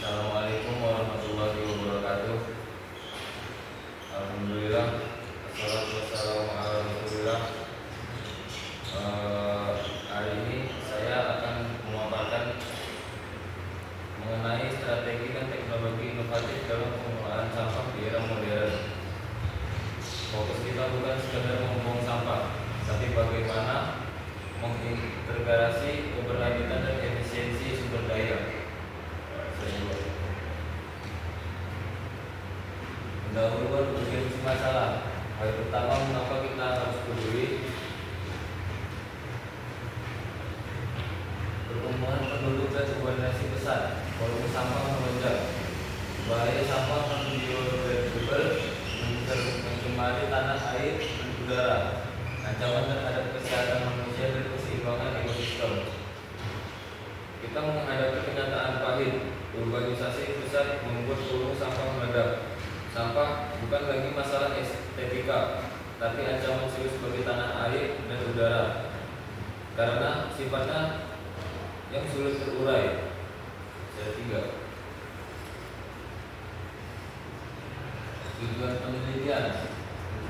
Assalamualaikum warahmatullahi wabarakatuh. Alhamdulillah, wassalatu wassalamu ala rasulillah. Hari ini saya akan memaparkan mengenai strategi dan teknologi inovatif dalam pengelolaan sampah di era modern. Fokus kita bukan sekedar membuang sampah, tapi bagaimana mengintegrasi keberlanjutan dan efisiensi sumber daya. Mendahulukan urgensi masalah. Hal pertama, mengapa kita harus peduli? Pertumbuhan penduduk dan urbanisasi besar, volume sampah melonjak, bahaya sampah non-biodegradable mencemari tanah, air, dan udara, ancaman terhadap kesehatan manusia dan keseimbangan ekosistem. Kita menghadapi kenyataan pahit. Urbanisasi besar membuat volume sampah meledak. Sampah bukan lagi masalah estetika, tapi ancaman serius bagi tanah, air, dan udara, karena sifatnya yang sulit terurai. Ketiga, tujuan penelitian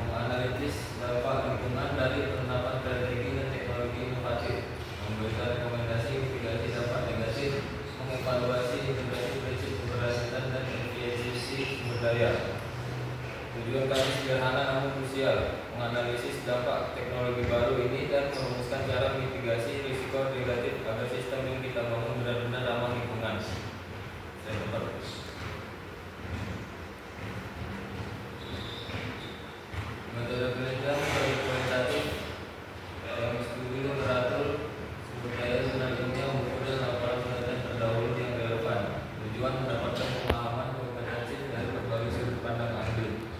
menganalisis dampak lingkungan dari penerapan strategi dan teknologi inovatif, memberikan rekomendasi mitigasi dampak negatif, mengevaluasi integrasi prinsip keberlanjutan dan efisiensi sumber daya. Tujuan kami sederhana namun krusial, menganalisis dampak teknologi baru ini dan merumuskan cara mitigasi risiko negatif agar sistem yang kita bangun benar-benar ramah lingkungan. Saya dapat. Metode penelitian kualitatif yang studi teratur sumber daya zona ilmiah buku dan laporan penelitian terdahulu yang relevan. Tujuan mendapatkan pemahaman kompetensi dari berbagai sudut pandang ahli.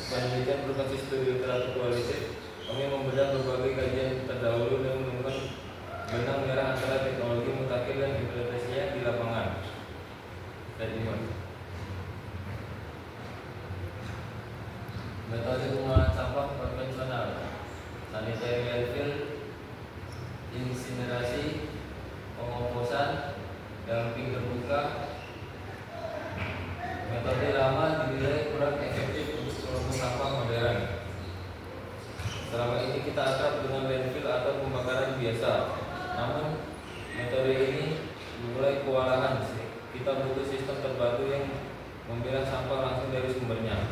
Penelitian berbasis studi teratur kualitatif, kami membedah berbagai kajian terdahulu dan menemukan benang merah antara teknologi mutakhir dan implementasinya di lapangan. Metode pengolahan sampah konvensional, sanitary landfill, insinerasi, pengomposan, dumping terbuka. Metode lama dinilai kurang efektif untuk kelompok sampah modern. Selama ini kita akrab dengan landfill atau pembakaran biasa. Namun metode ini mulai kewalahan. Kita butuh sistem terbaru yang memilah sampah langsung dari sumbernya.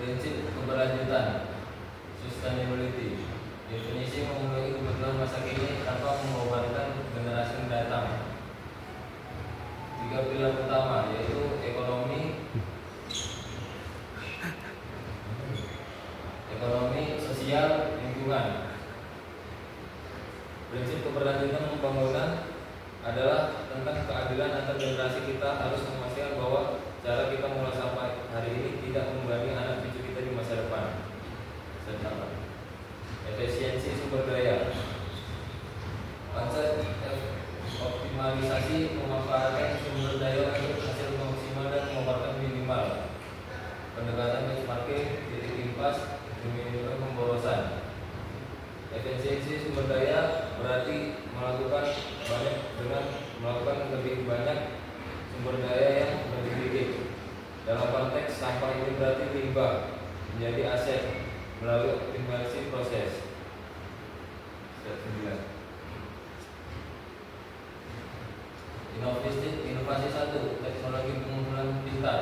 Prinsip keberlanjutan, sustainability. Definisi memulai kebutuhan masa kini tanpa mengorbankan generasi mendatang. 3 pilar utama yaitu ekonomi, sosial, lingkungan. Prinsip keberlanjutan pembangunan adalah tentang keadilan antar generasi. Kita harus memastikan bahwa cara kita mengolah sampah hari ini tidak membebani anak cucu kita di masa depan. Efisiensi sumber daya. Konsep optimalisasi memanfaatkan sumber daya untuk hasil maksimal dan mengeluarkan minimal. Pendekatan benchmarking, titik impas, meminimalisir pemborosan. Efisiensi sumber daya berarti melakukan lebih banyak sumber daya yang lebih sedikit. Dalam konteks sampah ini berarti limbah menjadi aset melalui optimalisasi proses. Inovasi 1, teknologi pengumpulan pintar.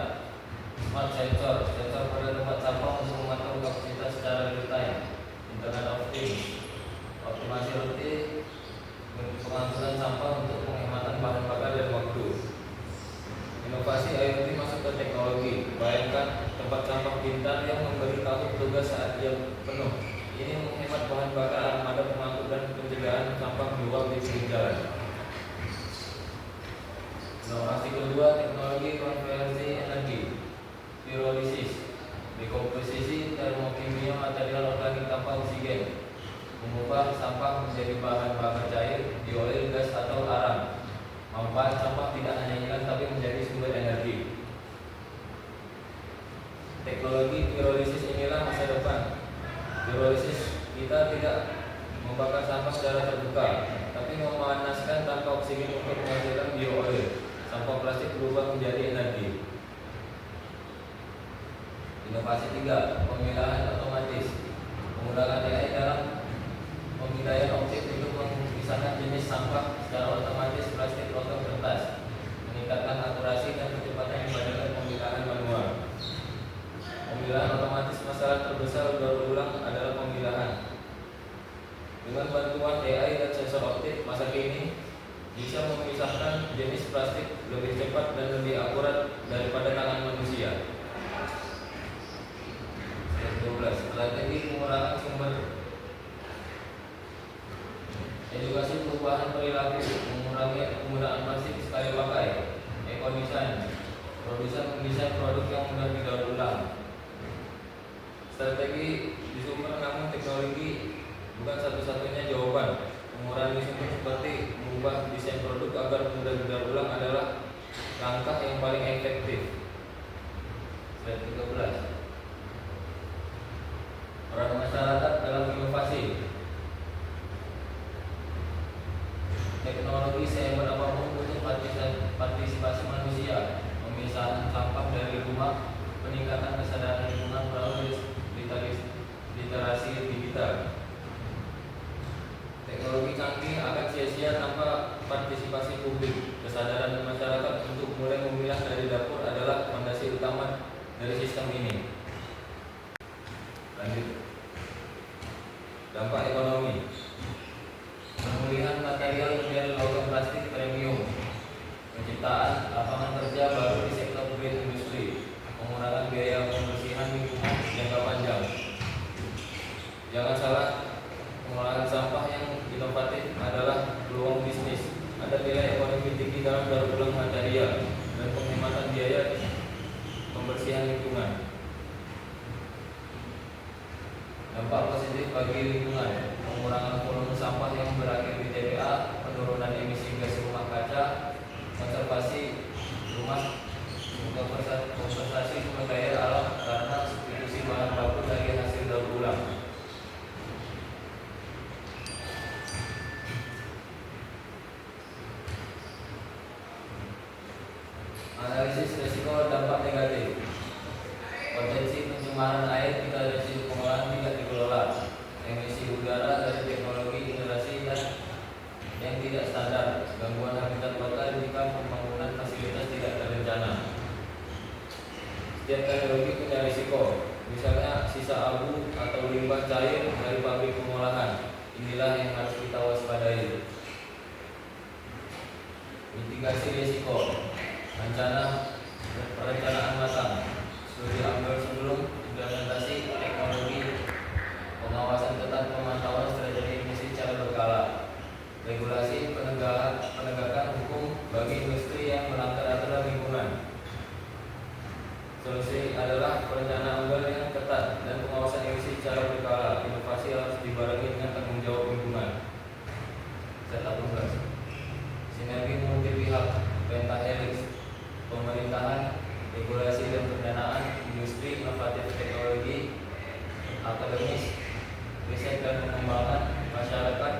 Smart sensor pada tempat sampah untuk memantau kapasitas secara real time. Internet of Things, optimasi rute pengangkutan sampah untuk penghematan bahan bakar dan waktu. Inovasi IoT masuk ke teknologi. Bayangkan tempat sampah pintar yang memberitahu petugas saat dia penuh. Ini menghemat bahan bakar armada pengangkut dan pencegahan sampah meluap di pinggir jalan. Inovasi kedua, teknologi konversi energi, pirolisis, dekomposisi termokimia material organik tanpa oksigen, mengubah sampah menjadi bahan bakar cair, bioil, gas atau arang. Manfaat sampah tidak hanya hilang tapi menjadi sumber energi. Teknologi pirolisis inilah masa depan. Pirolisis kita tidak membakar sampah secara terbuka, tapi memanaskan tanpa oksigen untuk menghasilkan biooil. Sampah plastik berubah menjadi energi. Inovasi 3, pemilahan otomatis. Menggunakan AI dalam pemindaian objek untuk memisahkan jenis sampah secara otomatis plastik, logam, kertas, meningkatkan akurasi dan kecepatan dibandingkan pemilahan manual. Pemilahan otomatis masalah terbesar daur ulang adalah pemilahan. Dengan bantuan AI dan sensor optik masa kini bisa memisahkan jenis plastik lebih cepat dan lebih akurat daripada tangan manusia. 12. Strategi pengurangan sumber. Edukasi perubahan perilaku, mengurangi penggunaan plastik sekali pakai, ekodesain, produsen mendesain produk yang mudah didaur ulang. Strategi disumber, namun teknologi bukan satu-satunya jawaban. Mengurangi sumber seperti mengubah desain produk agar mudah didaur ulang adalah langkah yang paling efektif. Slide 13. Peran masyarakat dalam inovasi. Teknologi sehebat apapun butuh partisipasi manusia. Pemisahan sampah dari rumah, peningkatan kesadaran lingkungan melalui literasi digital. Teknologi canggih akan sia-sia tanpa partisipasi publik. Kesadaran masyarakat untuk mulai memilah dari dapur adalah fondasi utama dari sistem ini. Lanjut. Dampak ekonomi. Pemulihan material menjadi logam plastik premium, penciptaan lapangan kerja baru di sektor green industri, pengurangan biaya pembersihan lingkungan jangka panjang. Jangan salah, pengolahan sampah yang inovatif adalah peluang bisnis. Ada nilai ekonomi tinggi dalam daur ulang material dan penghematan biaya pembersihan lingkungan. Dampak positif bagi lingkungan. Pengurangan volume sampah yang berakhir di TPA, penurunan emisi gas rumah kaca, konservasi rumah, konservasi sumber daya alam karena substitusi bahan baku dari hasil daur ulang. Analisis risiko dampak negatif. Potensi pencemaran air jika residu pengolahan tidak dikelola. Emisi udara dari teknologi generasi yang tidak standar. Gangguan habitat kota jika pembangunan fasilitas tidak terencana. Setiap teknologi punya risiko. Misalnya sisa abu atau limbah cair dari pabrik pengolahan. Inilah yang harus kita waspadai. Mitigasi risiko. Perencanaan matang. Studi ambil sebelum implementasi teknologi, pengawasan ketat, pemantauan strategi emisi secara berkala, regulasi penegakan hukum bagi industri yang melanggar aturan lingkungan. Solusi adalah perencanaan ambil yang ketat dan pengawasan emisi secara berkala. Inovasi harus dibarengi dengan tanggung jawab lingkungan. Slide 18. Sinergi multi pihak, pentahelix, pemerintahan, regulasi dan pendanaan, industri, inovatif teknologi, akademis, riset dan pengembangan, masyarakat,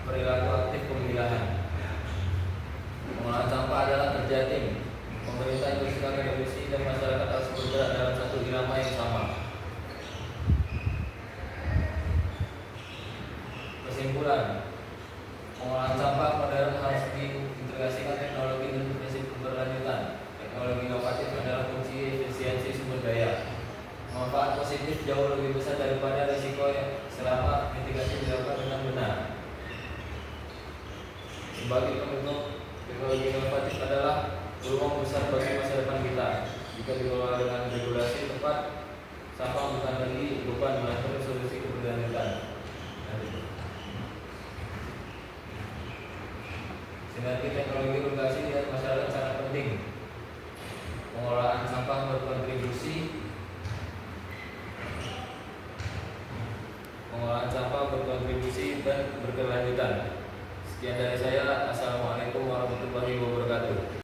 perilaku aktif pemilahan. Pengolahan sampah adalah kerja tim. Pemerintah, industri, akademisi, dan masyarakat harus bergerak dalam satu irama yang sama. Kesimpulan, pengolahan sampah modern harus diintegrasikan teknologi dan prinsip keberlanjutan. Teknologi inovatif adalah kunci efisiensi sumber daya. Manfaat positif jauh lebih besar daripada risiko yang selama mitigasi dilakukan dengan benar. Sebagai pendukung, teknologi inovatif adalah peluang besar bagi masa depan kita. Jika dikelola dengan regulasi tepat, sampah bukan lagi beban melainkan solusi keberlanjutan. Sinergi teknologi edukasi dan masyarakat sangat penting. Pengolahan sampah berkontribusi dan berkelanjutan. Sekian dari saya. Assalamualaikum warahmatullahi wabarakatuh.